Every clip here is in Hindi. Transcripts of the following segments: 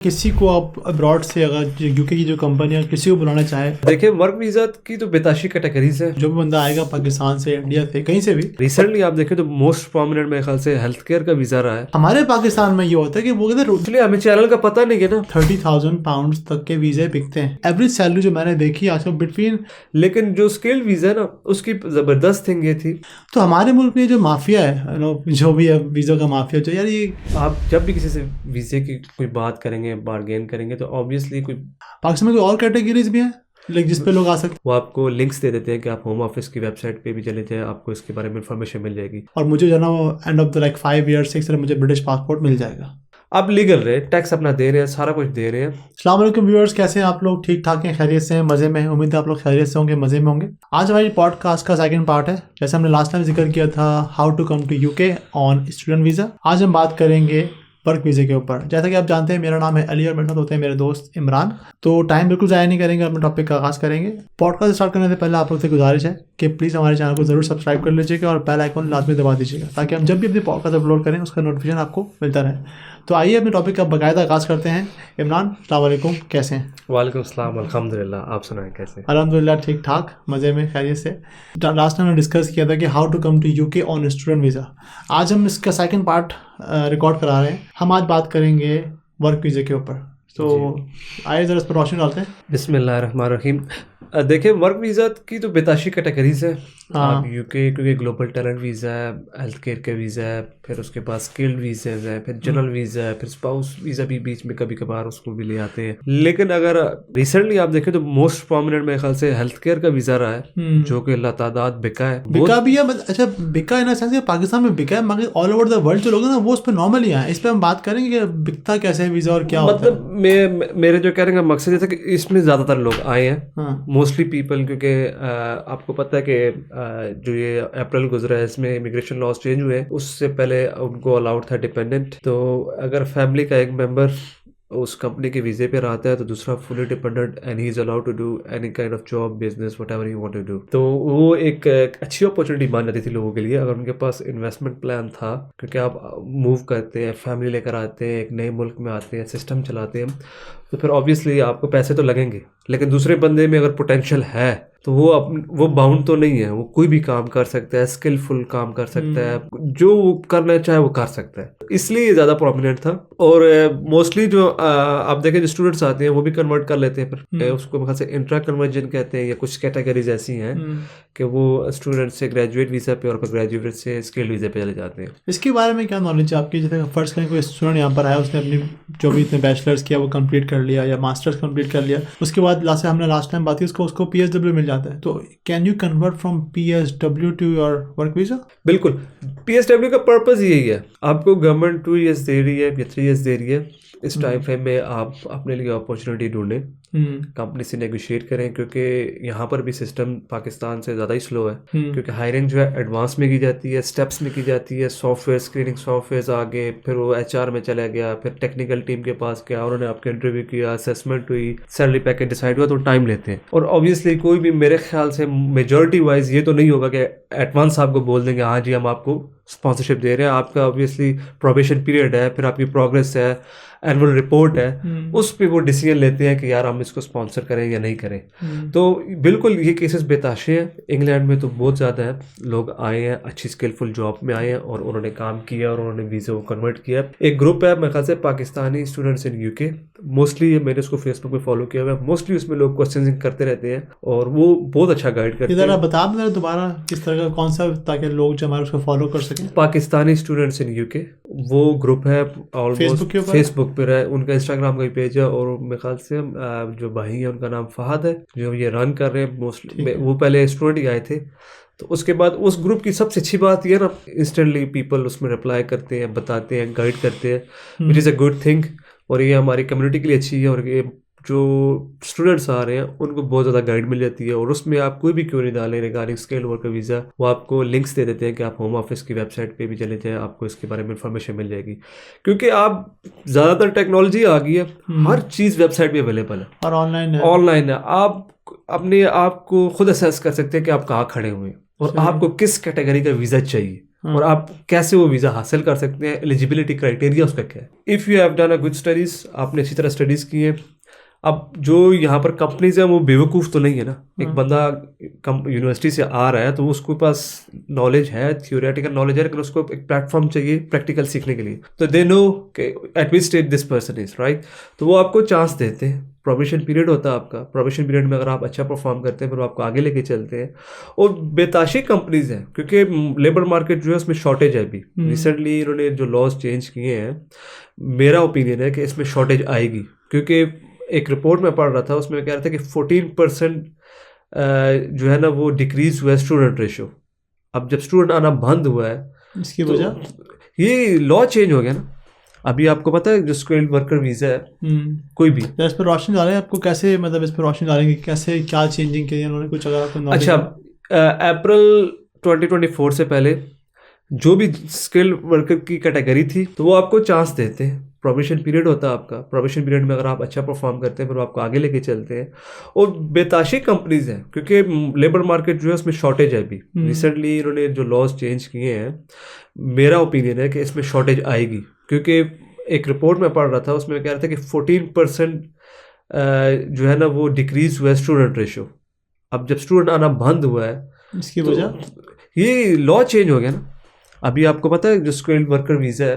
किसी को आप अब्रॉड से अगर यूके की जो कंपनियां किसी को बुलाना चाहे, देखिए वर्क वीज़ा की तो बेताशी कैटेगरीज है। जो भी बंदा आएगा पाकिस्तान से, इंडिया से, कहीं से भी, रिसेंटली आप देखें तो मोस्ट प्रोमिनेंट मेरे ख्याल से हेल्थ केयर का वीज़ा रहा है। हमारे पाकिस्तान में ये होता है कि वो कहते हैं इसलिए हमें चैनल का पता नहीं है ना। 30,000 पाउंड तक के वीजे बिकते हैं। एवरेज सैलरी जो मैंने देखी आजकल बिटवीन, लेकिन जो स्किल्ड वीज़ा है ना उसकी ज़बरदस्त थिंग ये थी, तो हमारे मुल्क में जो माफिया है, जो भी है वीज़ा का माफिया, जो यार ये आप जब भी किसी से वीज़े की कोई बात करेंगे, बार्गेन करेंगे, तो ऑब्वियसली कोई पाकिस्तान में कोई और कैटेगरीज भी हैं लाइक जिस पे लोग आ सकते वो आपको लिंक्स दे देते हैं कि आप होम ऑफिस की वेबसाइट पे भी चले जाएं, आपको इसके बारे में इंफॉर्मेशन मिल जाएगी। हैं। और मुझे जो है ना वो end of the like 5 years 6 years मुझे ब्रिटिश पासपोर्ट मिल जाएगा। आप लीगल रहे, टैक्स अपना दे रहे हैं, सारा कुछ दे रहे हैं। अस्सलाम वालेकुम व्यूअर्स, कैसे हैं आप लोग? ठीक ठाक हैं, खैरियत से हैं, मज़े में हैं? उम्मीद है आप लोग खैरियत से होंगे, मज़े में होंगे। आज हमारी पॉडकास्ट का सेकंड पार्ट है। जैसे हमने लास्ट टाइम जिक्र किया था how to come to UK on student visa, आज हम बात करेंगे वर्क वीज़े के ऊपर। जैसा कि आप जानते हैं मेरा नाम है अली और मेरे साथ होते हैं मेरे दोस्त इमरान। तो टाइम बिल्कुल ज़ाया नहीं करेंगे, अपने टॉपिक का आगाज़ करेंगे। पॉडकास्ट स्टार्ट करने से पहले आप लोग से गुजारिश है कि प्लीज़ हमारे चैनल को ज़रूर सब्सक्राइब कर लीजिएगा और बेल आइकन लाजमी दबा दीजिएगा ताकि हम जब भी अपनी पॉडकास्ट अपलोड करें उसका नोटिफिकेशन आपको मिलता रहे। तो आइए अपने टॉपिक का बाकायदा आगाज़ करते हैं। इमरान, अस्सलाम वालेकुम, कैसे हैं? वालेकुम अस्सलाम, अल्हम्दुलिल्लाह। आप सुनाएं कैसे? अल्हम्दुलिल्लाह ठीक ठाक, मज़े में, खैरियत से। लास्ट टाइम हमने डिस्कस किया था कि how to come to UK on student visa. आज हम इसका सेकंड पार्ट रिकॉर्ड करा रहे हैं। हम आज बात करेंगे वर्क वीज़े के ऊपर। तो आइए ज़रा इस पर रोशनी डालते हैं। बिस्मिल्लाहिर्रहमानिर्रहीम। देखिए वर्क वीज़ा की तो बेताशी कैटेगरीज है। आप यूके क्योंकि ग्लोबल टैलेंट वीज़ा है, हेल्थ केयर का वीज़ा है, फिर उसके बाद स्किल्ड वीज़ा है, फिर जनरल वीज़ा है, फिर स्पाउस वीज़ा भी बीच में कभी कभार उसको भी ले आते हैं। लेकिन अगर रिसेंटली आप देखें तो मोस्ट प्रोमिनेंट मेरे ख्याल से हेल्थ केयर का वीज़ा रहा है, जो कि लातादाद बिका है। बिका भी है, अच्छा बिका इन सेंस कि पाकिस्तान में बिका है, मगर ऑल ओवर द वर्ल्ड जो लोग हैं ना वो उस पर नॉर्मली आए। इस पर हम बात करेंगे कि बिकता कैसे है वीज़ा और क्या होता है। मतलब मेरे जो कहने का मकसद ये था कि इसमें ज़्यादातर लोग आए हैं, मोस्टली पीपल, क्योंकि आपको पता है कि जो ये अप्रैल गुजरा है इसमें इमिग्रेशन लॉज चेंज हुए हैं। उससे पहले उनको अलाउड था डिपेंडेंट। तो अगर फैमिली का एक मेंबर उस कंपनी के वीज़े पे रहता है तो दूसरा fully dependent and he is allowed to do any kind of job, business, whatever he want to do. तो वो एक अच्छी अपॉर्चुनिटी मान जाती थी लोगों के लिए अगर उनके पास इन्वेस्टमेंट प्लान था, क्योंकि आप मूव करते हैं, फैमिली लेकर आते हैं, एक नए मुल्क में आते हैं, सिस्टम चलाते हैं, तो फिर ऑब्वियसली आपको पैसे तो लगेंगे। लेकिन दूसरे बंदे में अगर पोटेंशियल है तो वो बाउंड तो नहीं है, वो कोई भी काम कर सकता है, स्किलफुल काम कर सकता है, जो वो करना चाहे वो कर सकता है। इसलिए ये ज़्यादा प्रोमिनेंट था। और मोस्टली जो आप देखें जो स्टूडेंट्स आते हैं वो भी कन्वर्ट कर लेते हैं, फिर उसको मेरे ख्याल से इंट्रा कन्वर्जन कहते हैं, या कुछ कैटेगरीज ऐसी हैं कि वो स्टूडेंट से ग्रेजुएट वीज़ा पे और फिर ग्रेजुएट से स्किल्ड वीज़ा पे चले जाते हैं। इसके बारे में क्या नॉलेज है आपकी? जैसे फर्स्ट करें कोई स्टूडेंट यहाँ पर आया, उसने अपनी जो भी इतने बैचलर्स किया वो कंप्लीट कर लिया या मास्टर्स कंप्लीट कर लिया, उसके बाद हमने लास्ट टाइम बात की उसको PSW मिल जाता है। तो can you convert from PSW to your work visa? बिल्कुल, PSW का पर्पज़ यही है, आपको गवर्नमेंट 2 years दे रही है या 3 years दे रही है। इस टाइम फ्रेम में आप अपने लिए अपॉर्चुनिटी ढूंढें, कंपनी से नेगोशिएट करें, क्योंकि यहाँ पर भी सिस्टम पाकिस्तान से ज़्यादा ही स्लो है। क्योंकि हायरिंग जो है एडवांस में की जाती है, स्टेप्स में की जाती है, सॉफ्टवेयर स्क्रीनिंग सॉफ्टवेयर आगे, फिर वो HR में चला गया, फिर टेक्निकल टीम के पास गया, उन्होंने आपके इंटरव्यू किया, असेसमेंट हुई, सैलरी पैकेज डिसाइड हुआ, तो टाइम लेते हैं। और ऑब्वियसली कोई भी मेरे ख्याल से मेजॉरिटी वाइज ये तो नहीं होगा कि एडवांस आपको बोल देंगे हाँ जी हम आपको स्पॉन्सरशिप दे रहे हैं। आपका ऑब्वियसली प्रोबेशन पीरियड है, फिर आपकी प्रोग्रेस है, एनुअल रिपोर्ट है, उस पे वो डिसीजन लेते हैं कि यार हम इसको स्पॉन्सर करें या नहीं करें। तो बिल्कुल ये केसेस बेताशे हैं। इंग्लैंड में तो बहुत ज़्यादा है, लोग आए हैं, अच्छी स्किलफुल जॉब में आए हैं और उन्होंने काम किया और उन्होंने वीज़ा को कन्वर्ट किया। एक ग्रुप है मेरे ख्याल से Pakistani students in UK, mostly मैंने उसको फेसबुक पे फॉलो किया हुआ है। मोस्टली उसमें लोग क्वेश्चन करते रहते हैं और वो बहुत अच्छा गाइड करते हैं। इधर बता दें दोबारा किस तरह का कौन सा, ताकि लोग जो हमारे उसको फॉलो कर सकें। पाकिस्तानी स्टूडेंट्स इन यूके वो ग्रुप है, फेसबुक पर है, उनका इंस्टाग्राम का भी पेज है। और मेरे ख्याल से जो भाई है उनका नाम फहद है, जो ये रन कर रहे हैं। मोस्टली वो पहले स्टूडेंट ही आए थे, तो उसके बाद उस ग्रुप की सबसे अच्छी बात ये ना इंस्टेंटली पीपल उसमें रिप्लाई करते हैं, बताते हैं, गाइड करते हैं, which is a good thing. और ये हमारी कम्युनिटी के लिए अच्छी है। और ये जो स्टूडेंट्स आ रहे हैं उनको बहुत ज़्यादा गाइड मिल जाती है। और उसमें आप कोई भी क्वेरी डालें रिगार्डिंग स्किल्ड वर्कर वीज़ा, वो आपको लिंक्स दे देते हैं कि आप होम ऑफिस की वेबसाइट पे भी चले जाएं, आपको इसके बारे में इंफॉर्मेशन मिल जाएगी। क्योंकि आप ज़्यादातर टेक्नोलॉजी आ गई है, हर चीज़ वेबसाइट पे अवेलेबल है और ऑनलाइन है। आप अपने आप को खुद असेस कर सकते हैं कि आप कहाँ खड़े हुए हैं और आपको किस कैटेगरी का वीज़ा चाहिए। और आप कैसे वो वीज़ा हासिल कर सकते हैं, एलिजिबिलिटी क्राइटेरिया उसका क्या है। If you have done a good studies, आपने अच्छी तरह स्टडीज़ की है। अब जो यहाँ पर कंपनीज हैं वो बेवकूफ़ तो नहीं है ना। एक बंदा यूनिवर्सिटी से आ रहा है तो उसके पास नॉलेज है, थियोरेटिकल नॉलेज है, लेकिन उसको एक प्लेटफॉर्म चाहिए प्रैक्टिकल सीखने के लिए। तो दे नो कि eight which stage this person is right, तो वो आपको चांस देते हैं। प्रोबेशन पीरियड होता है आपका, प्रोबेशन पीरियड में अगर आप अच्छा परफॉर्म करते हैं फिर वो आपको आगे लेके चलते हैं। और बेताशी कंपनीज हैं क्योंकि लेबर मार्केट जो है उसमें शॉर्टेज है। अभी रिसेंटली इन्होंने जो लॉज चेंज किए हैं, मेरा ओपिनियन है कि इसमें शॉर्टेज आएगी। क्योंकि एक रिपोर्ट में पढ़ रहा था, उसमें कह रहा था कि 14% जो है ना वो डिक्रीज हुआ है स्टूडेंट रेशो। अब जब स्टूडेंट आना बंद हुआ है, इसकी तो वजह ये लॉ चेंज हो गया ना। अभी आपको पता है जो स्किल्ड वर्कर वीज़ा है, कोई भी इस पर रोशनी डालें आपको कैसे, मतलब इस पर रोशनी डालेंगे कैसे, क्या चेंजिंग की है उन्होंने, कुछ अगर आपको knowledge अच्छा, हो। अप्रैल 2024 से पहले जो भी स्किल वर्कर की कैटेगरी थी तो वो आपको चांस देते हैं। प्रोबेशन पीरियड होता है आपका, प्रोबेशन पीरियड में अगर आप अच्छा परफॉर्म करते हैं फिर वो आपको आगे लेके चलते हैं। और बेताशी कंपनीज हैं क्योंकि लेबर मार्केट जो है उसमें शॉर्टेज है। अभी रिसेंटली इन्होंने जो लॉज चेंज किए हैं, मेरा ओपिनियन है कि इसमें शॉर्टेज आएगी। क्योंकि एक रिपोर्ट में पढ़ रहा था, उसमें कह रहा था कि 14% जो है ना वो डिक्रीज हुआ है स्टूडेंट रेशो। अब जब स्टूडेंट आना बंद हुआ है, इसकी तो वजह ये लॉ चेंज हो गया ना। अभी आपको पता है जो स्किल्ड वर्कर वीज़ा है,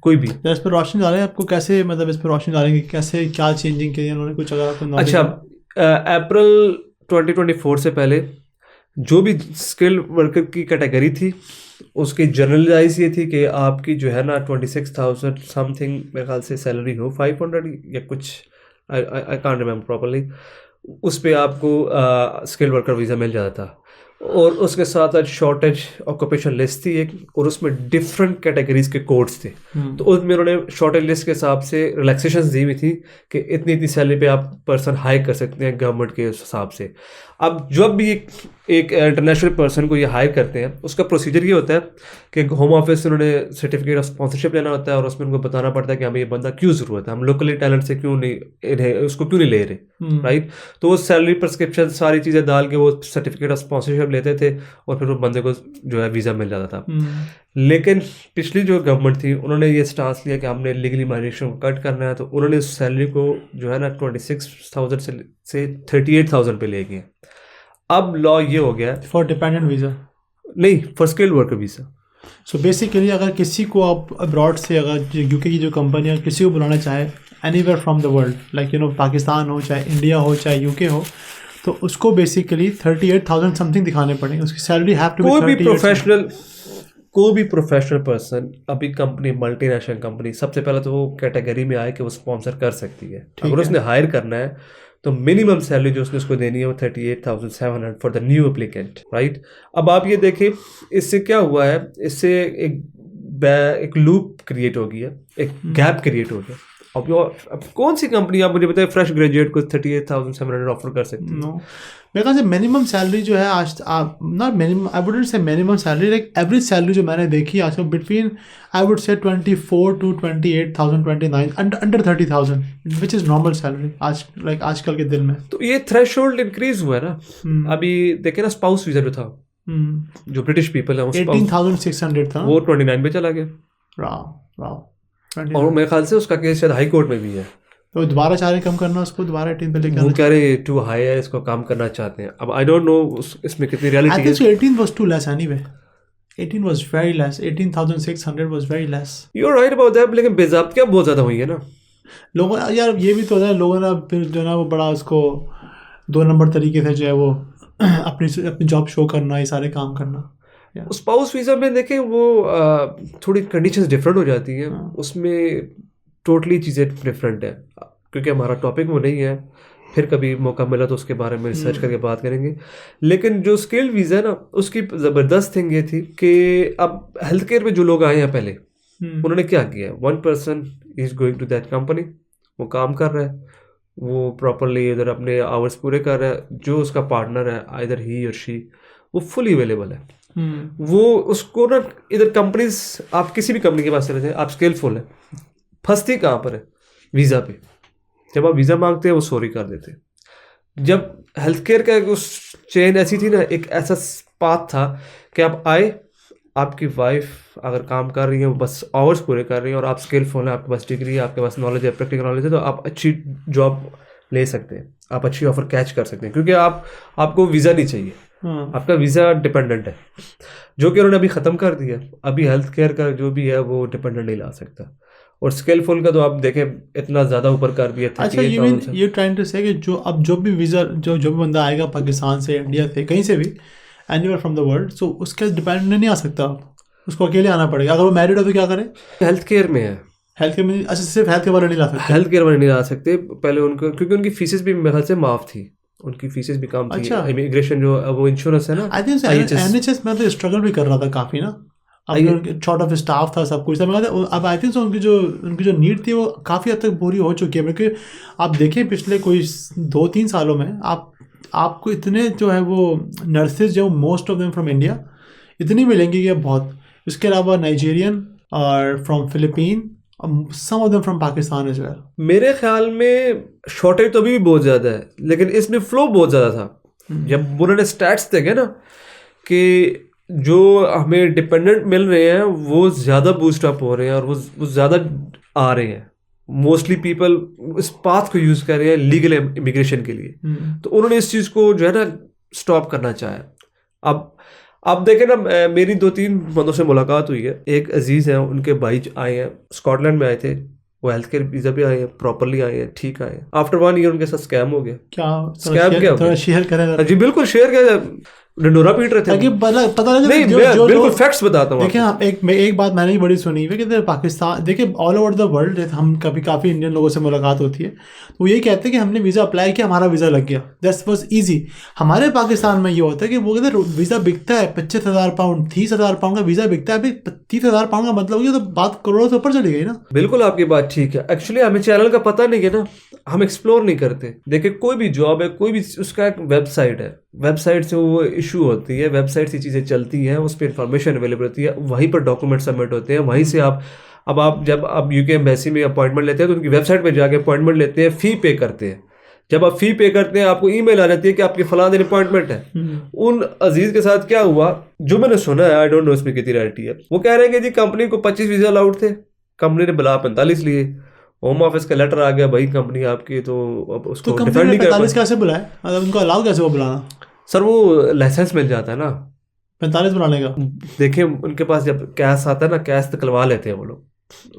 कोई भी इस पर रोशनी डालें आपको कैसे, मतलब इस पर रोशनी डालेंगे कैसे, क्या चेंजिंग की है उन्होंने, कुछ अगर आपको knowledge अच्छा, हो। अप्रैल 2024 से पहले जो भी स्किल वर्कर की कैटेगरी थी उसकी जनरलाइज ये थी कि आपकी जो है ना 26,000 समथिंग मेरे ख्याल से सैलरी हो, 500 या कुछ, आई कांट रिमेम्बर प्रॉपरली, उस पे आपको स्किल वर्कर वीज़ा मिल जाता था। और उसके साथ आज शॉर्टेज ऑक्यूपेशन लिस्ट थी एक, और उसमें डिफरेंट कैटेगरीज के कोड्स थे। तो उसमें उन्होंने शॉर्टेज लिस्ट के हिसाब से रिलैक्सेशन दी हुई थी कि इतनी इतनी सैलरी पे आप पर्सन हायर कर सकते हैं गवर्नमेंट के हिसाब से। अब जब भी एक इंटरनेशनल पर्सन को ये हायर करते हैं, उसका प्रोसीजर ये होता है कि होम ऑफिस से उन्होंने सर्टिफिकेट ऑफ स्पॉन्सरशिप लेना होता है और उसमें उनको बताना पड़ता है कि हमें ये बंदा क्यों ज़रूरत है, हम लोकली टैलेंट से क्यों नहीं उसको क्यों नहीं ले रहे, राइट। तो वो सैलरी प्रिस्क्रिप्शन सारी चीज़ें डाल के वो सर्टिफिकेट ऑफ स्पॉन्सरशिप लेते थे और फिर वो बंदे को जो है वीज़ा मिल जाता था। लेकिन पिछली जो गवर्नमेंट थी उन्होंने ये स्टांस लिया कि हमने लीगली माइग्रेशन को कट करना है, तो उन्होंने उस सैलरी को जो है ना 26,000 से 38,000 पे ले गए। अब लॉ ये हो गया फॉर डिपेंडेंट वीज़ा, नहीं, for skilled worker visa. So basically अगर किसी को आप अब्रॉड से, अगर यूके की जो कंपनी है किसी को बुलाना चाहे anywhere from the world, like Pakistan हो, चाहे इंडिया हो, चाहे यूके हो, तो उसको बेसिकली 38,000 समथिंग दिखाने पड़ेंगे, उसकी सैलरी हैव टू बी कोई भी प्रोफेशनल पर्सन, अभी कंपनी मल्टीनेशनल कंपनी, सबसे पहले तो वो कैटेगरी में आए कि वो स्पॉन्सर कर सकती है। अगर उसने हायर करना है तो मिनिमम सैलरी जो उसने उसको देनी है वो 38,700 for the new applicant, right. अब आप ये देखें इससे क्या हुआ है, इससे एक लूप क्रिएट हो गया, एक गैप क्रिएट हो गया। अब कौन सी कंपनी आप मुझे बताए फ्रेश ग्रेजुएट को 38,700 ऑफर कर सकती है? मेरे ख्याल से मिनिमम सैलरी जो है आज, not minimum, I wouldn't say minimum salary, like average salary जो मैंने देखी आजकल between I would say 24 to 28,000, 29, under 30,000, which is normal salary आज, लाइक आजकल के दिन में। तो ये थ्रेशोल्ड इंक्रीज हुआ है ना। अभी देखे ना स्पाउस वीज़ा जो था, जो ब्रिटिश पीपल है 18,600 था, वो 29 पे चला गया। वाह। और मेरे ख्याल से उसका केस शायद हाई कोर्ट में भी है, तो दोबारा चाह रहे कम करना उसको, दोबारा 18 पे लेकर, वो कह रहे टू हाई है, इसको काम करना चाहते हैं। अब आई डोंट नो इसमें कितनी रियलिटी है। 18 was too less anyway, 18 was very less, 18,600 was very less। You're right about that, लेकिन बेज़ाब्तियाँ बहुत ज़्यादा हुई है ना लोगों, यार ये भी तो है, लोगों ने फिर जो ना वो बड़ा उसको 2 नंबर तरीके से जो है वो अपनी जॉब शो करना, ये सारे काम करना। स्पाउस वीज़ा में देखें वो थोड़ी कंडीशंस डिफरेंट हो जाती हैं, उसमें टोटली चीज़ें डिफरेंट है। क्योंकि हमारा टॉपिक वो नहीं है, फिर कभी मौका मिला तो उसके बारे में रिसर्च करके बात करेंगे। लेकिन जो स्किल्ड वीज़ा है ना, उसकी ज़बरदस्त थिंग ये थी कि अब हेल्थ केयर में जो लोग आए हैं पहले, उन्होंने क्या किया, 1 person is going to that company, वो काम कर रहा है, वो प्रॉपरली इधर अपने आवर्स पूरे कर रहा है, जो उसका पार्टनर है आइदर ही और शी, वो फुली अवेलेबल है। वो उसको ना इधर कंपनीज, आप किसी भी कंपनी के पास चले जाए, आप स्किलफुल है, फंसती कहाँ पर है, वीज़ा पे। जब आप वीज़ा मांगते हैं वो सॉरी कर देते हैं। जब हेल्थ केयर का उस चेन ऐसी थी ना, एक ऐसा पाथ था कि आप आए, आपकी वाइफ अगर काम कर रही है, वो बस आवर्स पूरे कर रही है और आप स्किलफुल हैं, आपके पास डिग्री है, आपके पास नॉलेज है, प्रैक्टिकल नॉलेज है, तो आप अच्छी जॉब ले सकते हैं, आप अच्छी ऑफर कैच कर सकते हैं, क्योंकि आपको वीज़ा नहीं चाहिए, आपका वीज़ा डिपेंडेंट है, जो कि उन्होंने अभी ख़त्म कर दिया। अभी हेल्थ केयर का जो भी है वो डिपेंडेंट नहीं ला सकता, और स्किलफुल का तो आप देखें इतना ज़्यादा ऊपर कर दिया। अच्छा, ये ट्राइंग टू से कि जो भी वीज़ा जो भी बंदा आएगा पाकिस्तान से, इंडिया से, कहीं से भी, एनीवेयर फ्रॉम द वर्ल्ड, सो उसके डिपेंडेंट नहीं आ सकता, उसको अकेले आना पड़ेगा। अगर वो मैरिड है तो क्या करे? हेल्थ केयर में है, हेल्थ केयर में। अच्छा, सिर्फ हेल्थ केयर वाले नहीं ला सकते? हेल्थ केयर वाले नहीं ला सकते पहले उनको, क्योंकि उनकी फीसेस भी मेरे ख्याल से माफ़ थी, उनकी फीसेस भी कम थी। अच्छा, इमिग्रेशन जो वो इंश्योरेंस है ना, आई थिंक NHS में तो स्ट्रगल भी कर रहा था काफ़ी ना, शॉर्ट ऑफ स्टाफ था, सब कुछ था। मगर अब आई थिंक उनकी जो नीड थी वो काफ़ी हद तक पूरी हो चुकी है, क्योंकि आप देखें पिछले कोई 2-3 सालों में आपको इतने जो है वो नर्सेज जो most of them from India इतनी मिलेंगी कि बहुत, इसके अलावा नाइजीरियन और from Philippine, some of them from Pakistan as well. मेरे ख्याल में शॉर्टेज तो अभी भी बहुत ज़्यादा है, लेकिन इसमें फ्लो बहुत ज़्यादा था। जब उन्होंने स्टैट्स देखे ना कि जो हमें डिपेंडेंट मिल रहे हैं वो ज़्यादा बूस्ट अप हो रहे हैं और वो ज़्यादा आ रहे हैं, मोस्टली पीपल इस पाथ को यूज़ कर रहे हैं लीगल इमिग्रेशन के लिए, तो उन्होंने इस चीज़ को जो है ना स्टॉप करना चाहा। अब देखें ना, मेरी 2-3 बंदों से मुलाकात हुई है। एक अजीज़ हैं, उनके भाई आए हैं, स्कॉटलैंड में आए थे, वो हेल्थ केयर वीज़ा भी आए हैं, प्रॉपरली आए हैं, ठीक आए हैं। आफ्टर 1 ईयर उनके साथ स्कैम हो गया। क्या स्कैम क्या हो गया? शेयर करें? जी बिल्कुल शेयर किया, डंडोरा पीट रहे थे, ताकि पता लगे। नहीं, बिल्कुल फैक्ट्स बताता हूँ। देखिए, एक बात मैंने भी बड़ी सुनी है कि पाकिस्तान, देखिए ऑल ओवर द वर्ल्ड हम काफ़ी इंडियन लोगों से मुलाकात होती है, तो वो यही कहते हैं कि हमने वीज़ा अप्लाई किया, हमारा वीज़ा लग गया, दैट्स वाज ईजी। हमारे पाकिस्तान में ये होता है कि वो कहते हैं वीज़ा बिकता है 25,000 पाउंड, 30,000 पाउंड का वीज़ा बिकता है। अभी 30,000 पाउंड का मतलब ये तो बात करोड़ों से ऊपर चली गई ना। बिल्कुल आपकी बात ठीक है। एक्चुअली हमें चैनल का पता नहीं है ना, हम एक्सप्लोर नहीं करते। देखिए कोई भी जॉब है, कोई भी उसका एक वेबसाइट है, वेबसाइट से वो इशू होती है, वेबसाइट से चीज़ें चलती हैं, उस पर इंफॉर्मेशन अवेलेबल होती है, वहीं पर डॉक्यूमेंट सबमिट होते हैं, वहीं से आप जब आप यूके एम्बेसी में अपॉइंटमेंट लेते हैं तो उनकी वेबसाइट पर जाके अपॉइंटमेंट लेते हैं, फ़ी पे करते हैं। जब आप फ़ी पे करते हैं आपको ईमेल आ जाती है कि आपकी फलां दिन अपॉइंटमेंट है। उन अजीज़ के साथ क्या हुआ, जो मैंने सुना है, आई डोंट नो इसमें कितनी रियलिटी है, वो कह रहे हैं कि जी कंपनी को 25 वीज़ा अलाउड थे, कंपनी ने बुला 45 लिए, होम ऑफिस का लेटर आ गया, भाई कंपनी आपकी, तो अब उसको डिफेंड नहीं कर 45 कैसे बुलाए? मतलब उनको अलाउ कैसे वो बुलाना? सर वो लाइसेंस मिल जाता है ना 45 बुलाने का। देखिए उनके पास जब कैश आता है ना, कैश निकलवा लेते हैं वो लोग,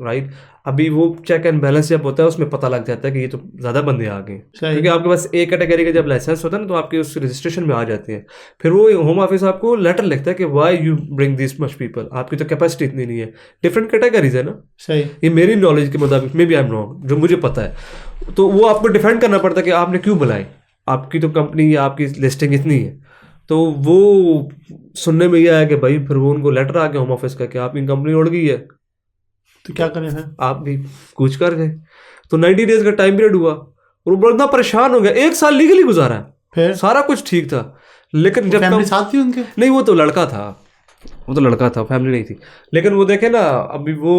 राइट। अभी वो चेक एंड बैलेंस जब होता है उसमें पता लग जाता है कि ये तो ज़्यादा बंदे आ गए, क्योंकि आपके पास एक कैटेगरी का जब लाइसेंस होता है ना तो आपके उस रजिस्ट्रेशन में आ जाते हैं। फिर वो होम ऑफिस आपको लेटर लिखता है कि why you bring this much people, आपकी तो कैपेसिटी इतनी नहीं है। डिफरेंट कैटेगरीज है ना, सही, ये मेरी नॉलेज के मुताबिक, maybe I am wrong, जो मुझे पता है, तो वो आपको डिफेंड करना पड़ता है कि आपने क्यों बुलाई, आपकी तो कंपनी या आपकी लिस्टिंग इतनी है। तो वो सुनने में ये आया कि भाई फिर वो उनको लेटर आ गया होम ऑफिस का कि आपकी कंपनी उड़ गई है, तो क्या करें फिर? आप भी कूच कर गए। तो 90 डेज का टाइम पीरियड हुआ और वो बड़ा परेशान हो गया। 1 साल लीगली गुजारा है, फिर सारा कुछ ठीक था, लेकिन जब फैमिली साथ थी उनके? नहीं, वो तो लड़का था, फैमिली नहीं थी। लेकिन वो देखे ना, अभी वो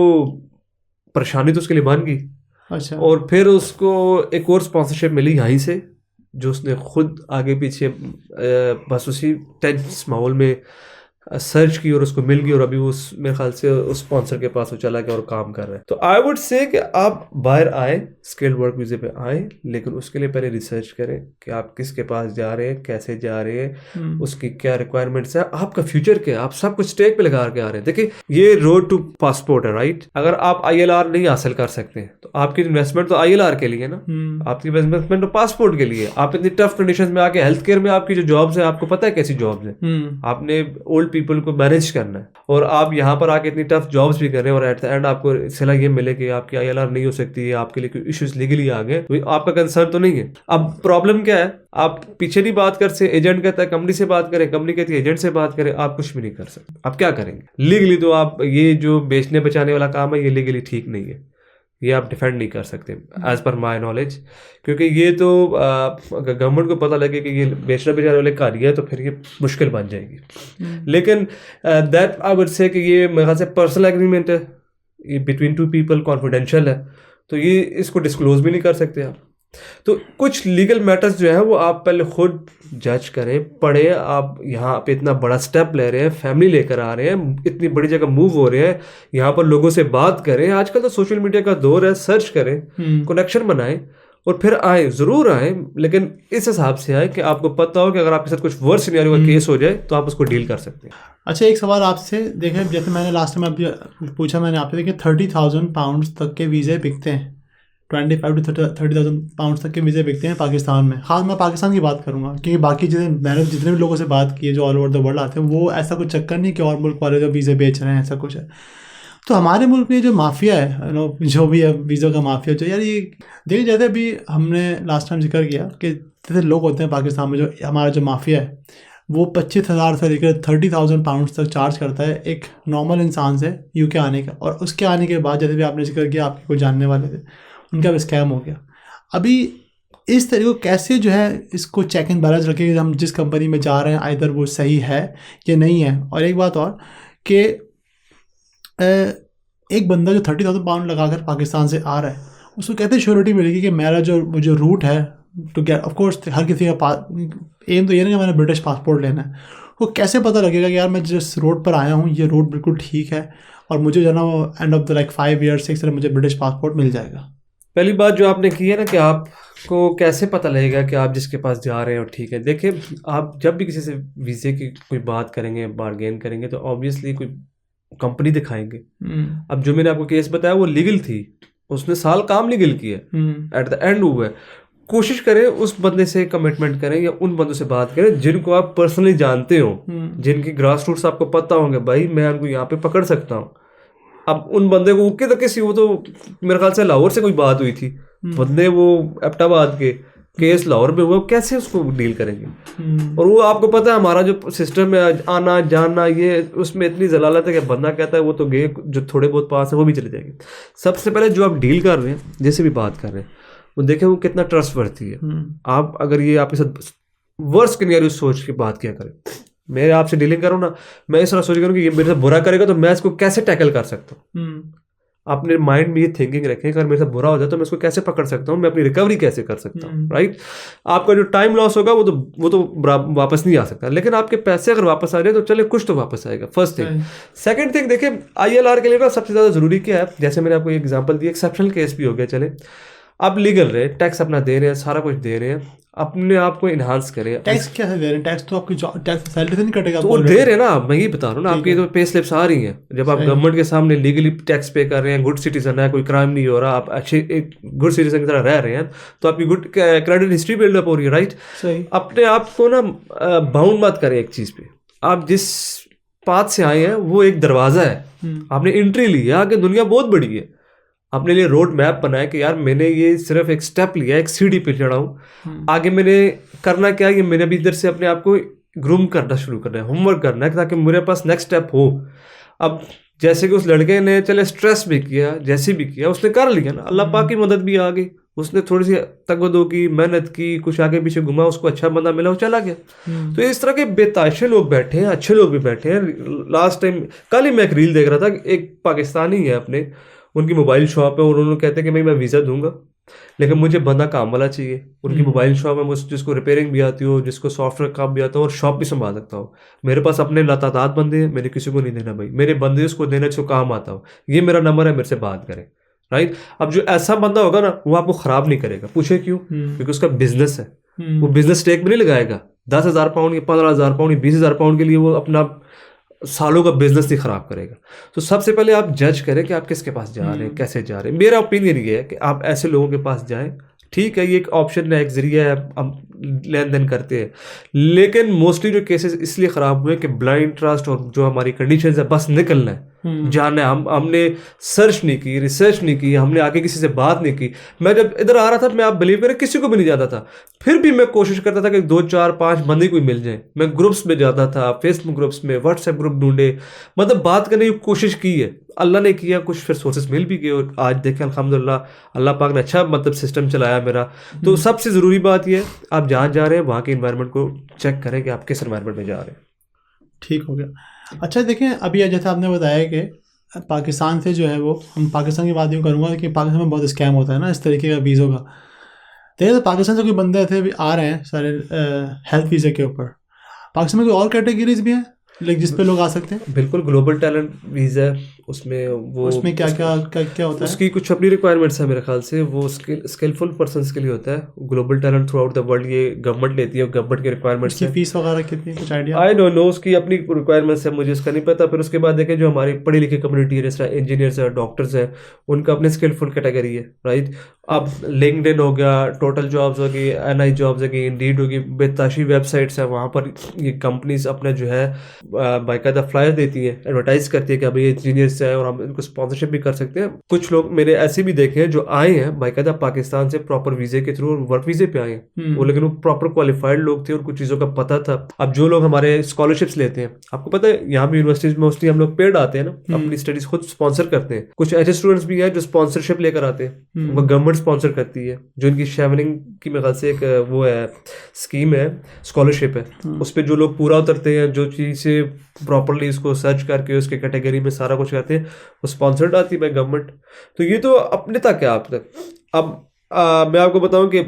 परेशानी तो उसके लिए बन गई। अच्छा। और फिर उसको एक और स्पॉन्सरशिप मिली यहीं से, जो उसने खुद आगे पीछे बस उसी टेंस माहौल में सर्च की और उसको मिल गई, और अभी वो मेरे ख्याल से उस स्पॉन्सर के पास वो चला गया और काम कर रहा है। तो आई वुड से कि आप बाहर आए, स्किल्ड वर्क वीज़े पे आए, लेकिन उसके लिए पहले रिसर्च करें कि आप किसके पास जा रहे हैं, कैसे जा रहे हैं, उसकी क्या रिक्वायरमेंट्स है, आपका फ्यूचर क्या है, आप सब कुछ स्टेक पे लगा के आ रहे हैं। देखिए ये रोड टू पासपोर्ट है, राइट। अगर आप ILR नहीं हासिल कर सकते तो आपकी इन्वेस्टमेंट तो ILR के लिए ना, आपकी इन्वेस्टमेंट तो पासपोर्ट के लिए। आप इतनी टफ कंडीशन में आके हेल्थ केयर में आपकी जो जॉब्स है, आपको पता है कैसी जॉब्स है, आपने ओल्ड पीपल को मैनेज करना है, और आप यहाँ पर आके इतनी टफ जॉब्स भी कर रहे हैं और एट द एंड आपको सलाह ये मिले कि आपकी ILR नहीं हो सकती है, आपके लिए कोई इश्यूज लीगली आ गए, तो आपका कंसर्न तो नहीं है। अब प्रॉब्लम क्या है, आप पीछे नहीं बात कर सकते, एजेंट कहता है कंपनी से बात करें, कंपनी कहती है एजेंट से बात करें, आप कुछ भी नहीं कर सकते। आप क्या करेंगे लीगली? तो आप ये जो बेचने बचाने वाला काम है ये लीगली ठीक नहीं है, ये आप डिफेंड नहीं कर सकते एज पर माई नॉलेज, क्योंकि ये तो अगर गवर्नमेंट को पता लगे कि ये बेचने बेचाने वाले कार्य है तो फिर ये मुश्किल बन जाएगी। लेकिन दैट आई वुड से कि ये मेरे ख्याल से पर्सनल एग्रीमेंट है, ये बिटवीन 2 पीपल कॉन्फिडेंशियल है, तो ये इसको डिस्क्लोज भी नहीं कर सकते आप। तो कुछ लीगल मैटर्स जो है वो आप पहले खुद जज करें, पढ़े। आप यहाँ पे इतना बड़ा स्टेप ले रहे हैं, फैमिली लेकर आ रहे हैं, इतनी बड़ी जगह मूव हो रहे हैं, यहाँ पर लोगों से बात करें। आजकल तो सोशल मीडिया का दौर है, सर्च करें, कनेक्शन बनाएं और फिर आए, ज़रूर आए, लेकिन इस हिसाब से आए कि आपको पता हो कि अगर आपके साथ कुछ वर्स्ट सिनेरियो का केस हो जाए तो आप उसको डील कर सकते हैं। अच्छा, एक सवाल आपसे, देखें जैसे मैंने लास्ट टाइम आप पूछा, मैंने आपसे देखिए 30,000 पाउंड तक के वीज़े बिकते हैं, 25 to 30,000 पाउंड तक के वीज़े बिकते हैं पाकिस्तान में। हाँ, मैं पाकिस्तान की बात करूँगा, क्योंकि बाकी मैंने जितने भी लोगों से बात की है जो ऑल ओवर द वर्ल्ड आते हैं, वो ऐसा कुछ चक्कर नहीं कि और मुल्क वाले जो वीज़े बेच रहे हैं, ऐसा कुछ है। तो हमारे मुल्क में जो माफिया है, जो भी है वीज़ों का माफिया, जो यार ये देखिए, जैसे अभी हमने लास्ट टाइम जिक्र किया कि जैसे लोग होते हैं पाकिस्तान में, जो हमारा जो माफिया है वो 25,000 से लेकर 30,000 पाउंड तक चार्ज करता है एक नॉर्मल इंसान से यूके आने का। और उसके आने के बाद, जैसे भी आपने जिक्र किया, आपके कोई जानने वाले थे, उनका भी स्कैम हो गया। अभी इस तरीके को कैसे जो है इसको चेक एंड बैलेंस रखें कि हम जिस कंपनी में जा रहे हैं आइदर वो सही है या नहीं है। और एक बात और कि एक बंदा जो 30,000 पाउंड लगाकर पाकिस्तान से आ रहा है, उसको कैसे श्योरिटी मिलेगी कि मेरा जो रूट है टू गेट, ऑफ कोर्स हर किसी का एम तो ये नहीं कि मैंने ब्रिटिश पासपोर्ट लेना है, वो कैसे पता लगेगा कि यार मैं जिस रोड पर आया हूँ ये रोड बिल्कुल ठीक है और मुझे जो ना वो end of the 5 years 6 years मुझे ब्रिटिश पासपोर्ट मिल जाएगा। पहली बात जो आपने की है ना कि आपको कैसे पता लगेगा कि आप जिसके पास जा रहे हो ठीक है। देखिए, आप जब भी किसी से वीज़े की कोई बात करेंगे, बार्गेन करेंगे, तो ऑब्वियसली कोई कंपनी दिखाएंगे। अब जो मैंने आपको केस बताया वो लीगल थी, उसने साल काम लीगल किया, एट द एंड हुआ है। कोशिश करें उस बंदे से कमिटमेंट करें या उन बंदों से बात करें जिनको आप पर्सनली जानते हो, जिनकी ग्रास रूट्स आपको पता होंगे, भाई मैं उनको यहाँ पे पकड़ सकता हूँ। अब उन बंदे को किसी वो तो मेरे ख्याल से लाहौर से कोई बात हुई थी, बंदे वो एबटाबाद के केस लाहौर में हुआ, कैसे उसको डील करेंगे? और वो आपको पता है हमारा जो सिस्टम है आना जाना, ये उसमें इतनी जलालत है कि बंदा कहता है वो तो गए, जो थोड़े बहुत पास है वो भी चले जाएंगे। सबसे पहले जो आप डील कर रहे हैं, जैसे भी बात कर रहे हैं, वो देखें वो कितना ट्रस्टवर्थी है। आप अगर ये आपके साथ वर्स्ट सिनेरियो सोच के बात किया करें, मैं आपसे डीलिंग करूँ ना, मैं इस तरह सोच करूँ कि ये मेरे से बुरा करेगा तो मैं इसको कैसे टैकल कर सकता हूँ। अपने माइंड में ये थिंकिंग रखें, अगर मेरे साथ बुरा हो जाए तो मैं इसको कैसे पकड़ सकता हूँ, मैं अपनी रिकवरी कैसे कर सकता हूँ, राइट। आपका जो टाइम लॉस होगा वो तो वापस नहीं आ सकता, लेकिन आपके पैसे अगर वापस आ जाए तो चले कुछ तो वापस आएगा, फर्स्ट थिंग। सेकंड थिंग, देखिए ILR के लिए ना सबसे ज़्यादा ज़रूरी क्या है, जैसे मैंने आपको एग्जाम्पल दिया, एक्सेप्शनल केस भी हो गया, चले आप लीगल रहे, टैक्स अपना दे रहे हैं, सारा कुछ दे रहे हैं, अपने आप को इन्हांस करें। टैक्स क्या दे रहे हैं? टैक्स तो आपकी टैक्स सैलरी से नहीं कटेगा, तो वो दे रहे हैं ना, मैं ये बता रहा हूँ ना, आपकी तो पे स्लिप्स आ रही हैं, जब आप गवर्नमेंट के सामने लीगली टैक्स पे कर रहे हैं, गुड सिटीजन है, कोई क्राइम नहीं हो रहा, आप अच्छे एक गुड सिटीजन की तरह रह रहे हैं, तो आपकी गुड क्रेडिट हिस्ट्री बिल्डअप हो रही है, राइट। अपने आप को ना बाउंड मत करें एक चीज़ पे। आप जिस पाथ से आए हैं वो एक दरवाज़ा है, आपने एंट्री ली है, आगे दुनिया बहुत बड़ी है। अपने लिए रोड मैप बनाया कि यार मैंने ये सिर्फ एक स्टेप लिया, एक सीढ़ी पे चढ़ा हूँ, आगे मैंने करना क्या है, ये मैंने अभी इधर से अपने आप को ग्रूम करना शुरू करना है, होमवर्क करना है, ताकि मेरे पास नेक्स्ट स्टेप हो। अब जैसे कि उस लड़के ने चले स्ट्रेस भी किया, जैसे भी किया उसने कर लिया ना, अल्लाह पाक की मदद भी आ गई, उसने थोड़ी सी तगदो की, मेहनत की, कुछ आगे पीछे घुमा, उसको अच्छा बंदा मिला, वो चला गया। तो इस तरह के बेताशे लोग बैठे हैं, अच्छे लोग भी बैठे हैं। लास्ट टाइम कल ही मैं एक रील देख रहा था, एक पाकिस्तानी है, अपने उनकी मोबाइल शॉप है और उन्होंने कहते हैं कि मैं वीज़ा दूंगा, लेकिन मुझे बंदा काम वाला चाहिए। उनकी मोबाइल शॉप है, जिसको रिपेयरिंग भी आती हो, जिसको सॉफ्टवेयर काम भी आता हो और शॉप भी संभाल सकता हो। मेरे पास अपने लातादाद बंदे हैं, मैंने किसी को नहीं देना भाई, मेरे बंदे उसको देना जो काम आता हो, ये मेरा नंबर है, मेरे से बात करें, राइट। अब जो ऐसा बंदा होगा ना, वो आपको ख़राब नहीं करेगा। पूछे क्यों? क्योंकि उसका बिजनेस है, वो बिजनेस टेक में नहीं लगाएगा। 10,000 पाउंड या 15,000 पाउंड या 20,000 पाउंड के लिए वो अपना सालों का बिजनेस नहीं खराब करेगा। तो सबसे पहले आप जज करें कि आप किसके पास जा रहे हैं, कैसे जा रहे हैं। मेरा ओपिनियन ये है कि आप ऐसे लोगों के पास जाएं, ठीक है, ये एक ऑप्शन है, एक जरिया है, हम लेन देन करते हैं, लेकिन मोस्टली जो केसेस इसलिए ख़राब हुए कि ब्लाइंड ट्रस्ट और जो हमारी कंडीशन है, बस निकलना है, जाना है, हमने सर्च नहीं की, रिसर्च नहीं की, हमने आगे किसी से बात नहीं की। मैं जब इधर आ रहा था, मैं आप बिलीव करें किसी को भी नहीं जाता था, फिर भी मैं कोशिश करता था कि 2 4 5 बंदे कोई मिल जाए। मैं ग्रुप्स में जाता था, फेसबुक ग्रुप्स में, व्हाट्सएप ग्रुप ढूंढे, मतलब बात करने की कोशिश की है, अल्लाह ने किया, कुछ फिर सोर्सेस मिल भी गए और आज देखें अल्हम्दुलिल्लाह अल्लाह पाक ने अच्छा मतलब सिस्टम चलाया मेरा। तो सबसे ज़रूरी बात यह है, आप जहाँ जा रहे हैं वहाँ के इन्वायरमेंट को चेक करें कि आप किस इन्वायरमेंट में जा रहे हैं। ठीक हो गया। अच्छा देखें, अभी जैसे आपने बताया कि पाकिस्तान से जो है वो, हम पाकिस्तान की बात यूँ करूँगा कि पाकिस्तान में बहुत स्कैम होता है ना इस तरीके का वीज़ों का। देखिए तो पाकिस्तान से कोई बंदे थे अभी आ रहे हैं सारे हेल्थ वीज़ा के ऊपर, पाकिस्तान में कोई और कैटेगरीज भी हैं लाइक जिस पे लोग आ सकते हैं? बिल्कुल, ग्लोबल टैलेंट वीज़ा है उसमें। वो उसमें क्या होता है? उसकी कुछ अपनी रिक्वायरमेंट्स है मेरे ख्याल से। वो स्किलफुल पर्सन्स के लिए होता है। Global talent through out the world ये गवर्नमेंट लेती है, गवर्नमेंट की रिक्वायरमेंट्स उसकी है। फीस वगैरह कितनी, कुछ आइडिया? आई डोंट नो, उसकी अपनी रिक्वायरमेंट्स है, मुझे इसका नहीं पता। फिर उसके बाद देखें जो हमारी पढ़ी लिखी कम्युनिटी है, जैसे इंजीनियर्स है, डॉक्टर्स है, उनका अपने स्किलफुल कैटेगरी है, राइट। अब लिंक्डइन हो गया, टोटल जॉब्स होगी, NI जॉब्स होगी, इंडीड होगी, बेताशी वेबसाइट्स हैं, वहाँ पर ये कंपनीज अपना जो है बाकायदा फ्लायर देती हैं, एडवर्टाइज करती है कि अभी ये इंजीनियर्स है और हम इनको स्पॉन्सरशिप भी कर सकते हैं। कुछ लोग मैंने ऐसे भी देखे हैं जो आए हैं बाकायदा पाकिस्तान से प्रॉपर वीजे के थ्रू, वर्क वीजे पे आए हैं वो, लेकिन वो प्रॉपर क्वालिफाइड लोग थे और कुछ चीज़ों का पता था। अब जो लोग हमारे स्कॉलरशिप्स लेते हैं, आपको पता है यहाँ भी यूनिवर्सिटीज में मोस्टली हम लोग पेड आते हैं ना, अपनी स्टडीज खुद स्पॉन्सर करते हैं। कुछ ऐसे स्टूडेंट्स भी हैं जो स्पॉन्सरशिप लेकर आते हैं, वो गवर्नमेंट स्पॉन्सर करती है। जो इनकी शेवनिंग की मेरे ख्याल से एक वो है स्कीम है, स्कॉलरशिप है, उस पर जो लोग पूरा उतरते हैं, जो चीज़ें प्रॉपरली इसको सर्च करके उसके कैटेगरी में सारा कुछ करते हैं, वो स्पॉन्सर्ड आती है बाय गवर्नमेंट। तो ये तो अपने तक है आप तक। अब मैं आपको बताऊं कि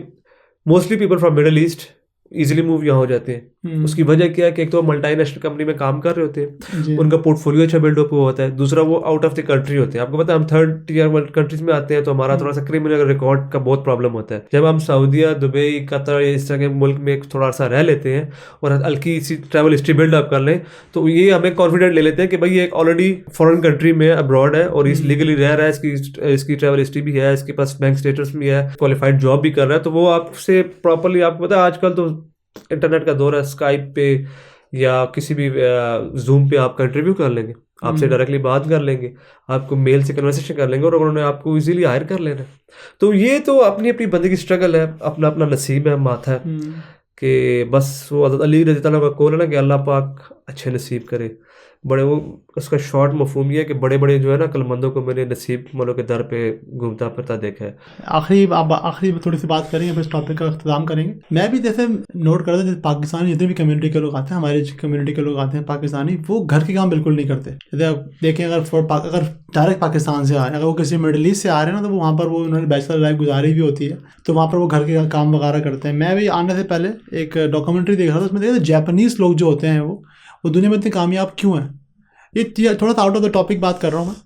mostly people from middle east easily move यहाँ हो जाते हैं। उसकी वजह क्या है कि एक तो मल्टीनेशनल कंपनी में काम कर रहे होते हैं, उनका पोर्टफोलियो अच्छा बिल्डअप हुआ होता है। दूसरा वो आउट ऑफ द कंट्री होते हैं। आपको पता है हम 3rd टियर वर्ल्ड कंट्रीज में आते हैं तो हमारा थोड़ा सा क्रिमिनल रिकॉर्ड का बहुत प्रॉब्लम होता है। जब हम सऊदीया, दुबई, कतर इस तरह के मुल्क में थोड़ा सा रह लेते हैं और हल्की सी ट्रैवल हिस्ट्री बिल्डअप कर लें तो ये हमें कॉन्फिडेंट ले लेते हैं कि भाई ये एक ऑलरेडी फॉरेन कंट्री में अब्रॉड है और इस लीगली रह रहा है, इसकी ट्रैवल हिस्ट्री भी है, इसके पास बैंक स्टेटस भी है, क्वालिफाइड जॉब भी कर रहा है। तो वो आपसे प्रॉपरली, आपको पता है आजकल तो इंटरनेट का दौर है, स्काइप पे या किसी भी जूम पे आपका इंटरव्यू कर लेंगे, आपसे डायरेक्टली बात कर लेंगे, आपको मेल से कन्वर्सेशन कर लेंगे और उन्होंने आपको इजीली हायर कर लेना। तो ये तो अपनी अपनी बंदे की स्ट्रगल है, अपना अपना नसीब है, माथा है कि बस वो हज़रत अली रज़ी अल्लाह का कौल है ना कि अल्लाह पाक अच्छे नसीब करे। बड़े वो उसका शॉर्ट मफहूम ये है कि बड़े बड़े जो है ना कलमंदों को मैंने नसीब वालों के दर पे घूमता फिरता देखा है। आखिरी थोड़ी सी बात करेंगे, फिर इस टॉपिक का अख्ताम करेंगे। मैं भी जैसे नोट कर रहा था, जैसे पाकिस्तानी जितने भी कम्युनिटी के लोग आते हैं, हमारी कम्युनिटी के लोग आते हैं पाकिस्तानी, वो घर के काम बिल्कुल नहीं करते। जैसे आप देखें, अगर डायरेक्ट पाकिस्तान से आ रहे हैं, अगर वो किसी मिडल ईस्ट से आ रहे हैं ना, तो वहाँ पर वो उन्होंने बैचलर लाइफ गुजारी भी होती है, तो वहाँ पर वो घर के काम वगैरह करते हैं। मैं भी आने से पहले एक डॉक्यूमेंट्री देख रहा था, उसमें देखा था जापानीज़ लोग जो होते हैं वो दुनिया में इतने कामयाब क्यों हैं। ये थोड़ा सा आउट ऑफ द टॉपिक बात कर रहा हूँ मैं।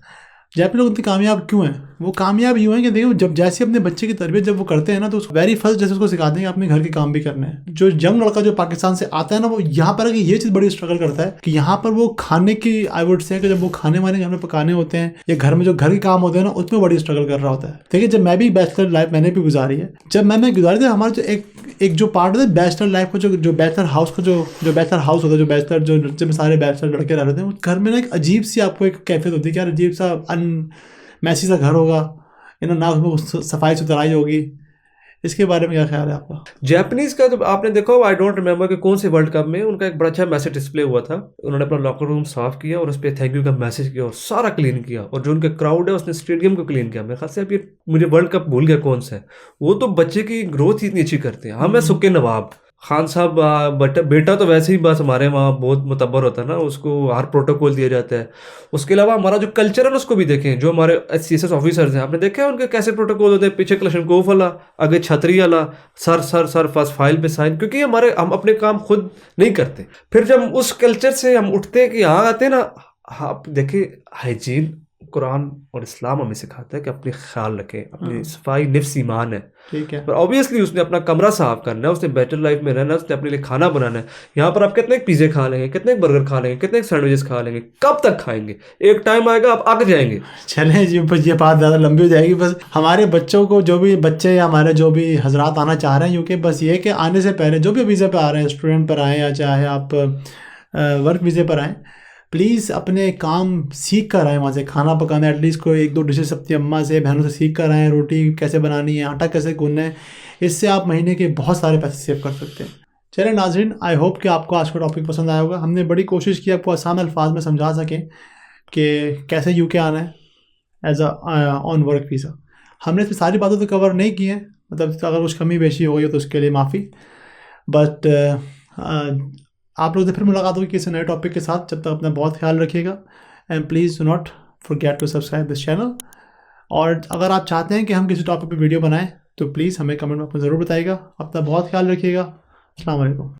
जापानी लोग इतने कामयाब क्यों हैं? वो कामयाब यूँ हैं कि देखो, जब जैसे अपने बच्चे की तरबियत जब वो करते हैं ना, तो वेरी फर्स्ट जैसे उसको सिखाते हैं कि अपने घर के काम भी करने हैं। जो यंग लड़का जो पाकिस्तान से आता है ना, वो यहाँ पर ये चीज़ बड़ी स्ट्रगल करता है कि यहाँ पर वो खाने की, आई वुड से कि जब वो खाने वाने घर में पकाने होते हैं या घर में जो घर के काम होते हैं ना, उसमें बड़ी स्ट्रगल कर रहा होता है। देखिए, जब मैं भी बैचलर लाइफ मैंने भी गुजारी है, जब मैंने गुजारी थी, हमारा जो एक जो पार्ट होता है बैचलर लाइफ का, जो बैचलर हाउस का जो बैचलर हाउस होता है, जो बैचलर जब सारे बैचलर लड़के रह रहे थे, घर में ना एक अजीब सी आपको एक कैफियत होती है कि यार अजीब सा मैसी सा घर होगा, ना उसमें सफाई सुथराई होगी। इसके बारे में क्या ख्याल है आपका? जापानीज का तो आपने देखा, आई डोंट रिमेम्बर कि कौन से वर्ल्ड कप में उनका एक बड़ा अच्छा मैसेज डिस्प्ले हुआ था। उन्होंने अपना लॉकर रूम साफ किया और उस पर थैंक यू का मैसेज किया और सारा क्लीन किया, और जो उनका क्राउड है उसने स्टेडियम को क्लीन किया। मेरे ख्याल से अब ये मुझे वर्ल्ड कप भूल गया कौन सा है। वो तो बच्चे की ग्रोथ ही इतनी अच्छी करते हैं। हमें सुक्के नवाब खान साहब बेटा तो वैसे ही बस हमारे वहाँ बहुत मुतबर होता है ना, उसको हर प्रोटोकॉल दिया जाता है। उसके अलावा हमारा जो कल्चर है ना, उसको भी देखें। जो हमारे CSS ऑफिसर्स हैं, आपने देखा है उनके कैसे प्रोटोकॉल होते हैं? पीछे क्लशनकोफ वाला, आगे छतरी वाला, सर फर्स्ट फाइल पे साइन, क्योंकि हम अपने काम खुद नहीं करते। फिर जब उस कल्चर से हम उठते हैं कि यहाँ आते हैं ना, आप देखिए हाइजीन कुरान और इस्लाम हमें सिखाता है कि अपने ख्याल रखें, अपनी सफाई निफ्स ईमान है, ठीक है। पर ऑब्वियसली उसने अपना कमरा साफ करना है, उसने बेटर लाइफ में रहना है, उसने अपने लिए खाना बनाना है। यहाँ पर आप कितने पिज़्ज़े खा लेंगे, कितने बर्गर खा लेंगे, कितने सैंडविचेस खा लेंगे, कब तक खाएंगे? एक टाइम आएगा आप आग जाएंगे। चलें जी, बस ये बात ज़्यादा लंबी हो जाएगी। बस हमारे बच्चों को, जो भी बच्चे या हमारे जो भी हजरात आना चाह रहे हैं यूके, बस ये कि आने से पहले जो भी वीज़े पर आ रहे हैं, स्टूडेंट पर आएँ या चाहे आप वर्क वीज़े पर आएँ, प्लीज़ अपने काम सीख कर आएँ। वहाँ से खाना पकाना एटलीस्ट कोई 1-2 डिशेस अपनी अम्मा से, बहनों से सीख कर आएँ। रोटी कैसे बनानी है, आटा कैसे गूंदना है, इससे आप महीने के बहुत सारे पैसे सेव कर सकते हैं। चलें नाज़रीन, आई होप कि आपको आज का टॉपिक पसंद आया होगा। हमने बड़ी कोशिश की आपको आसान अल्फाज में समझा सकें कि कैसे यूके आना है एज ऑन वर्क वीज़ा। हमने इसमें सारी बातें तो कवर नहीं की हैं, मतलब अगर कुछ कमी बेशी हो गई तो उसके लिए माफ़ी। बट आप लोग से फिर मुलाकात होगी किसी नए टॉपिक के साथ। जब तक अपना बहुत ख्याल रखिएगा, and please do not forget to subscribe this channel. और अगर आप चाहते हैं कि हम किसी टॉपिक पे वीडियो बनाएं तो प्लीज़ हमें कमेंट में आपको ज़रूर बताइएगा। अपना बहुत ख्याल रखिएगा। अस्सलाम वालेकुम।